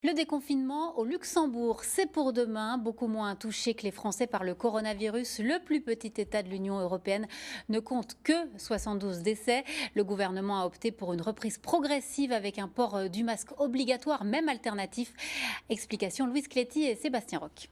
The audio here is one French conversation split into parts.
Le déconfinement au Luxembourg, c'est pour demain, beaucoup moins touché que les Français par le coronavirus. Le plus petit État de l'Union européenne ne compte que 72 décès. Le gouvernement a opté pour une reprise progressive avec un port du masque obligatoire, même alternatif. Explication Louise Cléty et Sébastien Roch.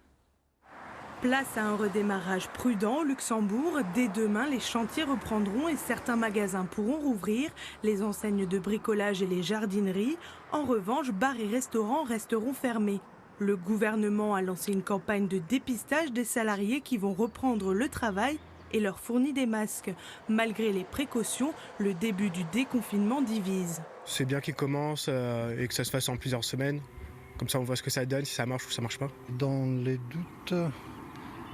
Place à un redémarrage prudent au Luxembourg. Dès demain, les chantiers reprendront et certains magasins pourront rouvrir, les enseignes de bricolage et les jardineries. En revanche, bars et restaurants resteront fermés. Le gouvernement a lancé une campagne de dépistage des salariés qui vont reprendre le travail et leur fournit des masques. Malgré les précautions, le début du déconfinement divise. C'est bien qu'il commence et que ça se fasse en plusieurs semaines. Comme ça, on voit ce que ça donne, si ça marche ou ça marche pas. Dans les doutes,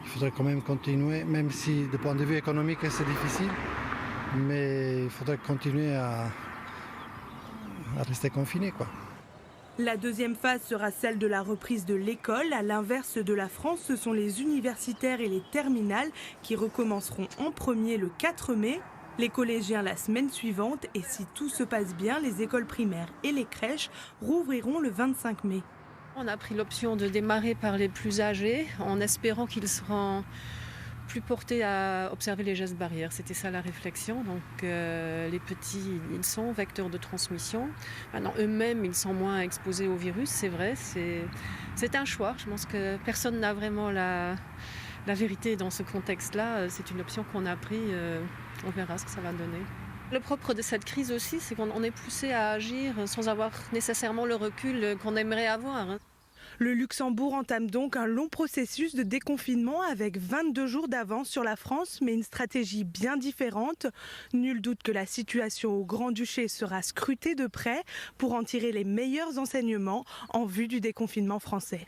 il faudrait quand même continuer, même si du point de vue économique c'est difficile, mais il faudrait continuer à rester confiné, quoi. La deuxième phase sera celle de la reprise de l'école. À l'inverse de la France, ce sont les universitaires et les terminales qui recommenceront en premier le 4 mai. Les collégiens la semaine suivante et si tout se passe bien, les écoles primaires et les crèches rouvriront le 25 mai. On a pris l'option de démarrer par les plus âgés en espérant qu'ils seront plus portés à observer les gestes barrières. C'était ça la réflexion. Donc les petits, ils sont vecteurs de transmission. Maintenant, eux-mêmes, ils sont moins exposés au virus, c'est vrai. C'est un choix. Je pense que personne n'a vraiment la vérité dans ce contexte-là. C'est une option qu'on a prise. On verra ce que ça va donner. Le propre de cette crise aussi, c'est qu'on est poussé à agir sans avoir nécessairement le recul qu'on aimerait avoir. Le Luxembourg entame donc un long processus de déconfinement avec 22 jours d'avance sur la France, mais une stratégie bien différente. Nul doute que la situation au Grand-Duché sera scrutée de près pour en tirer les meilleurs enseignements en vue du déconfinement français.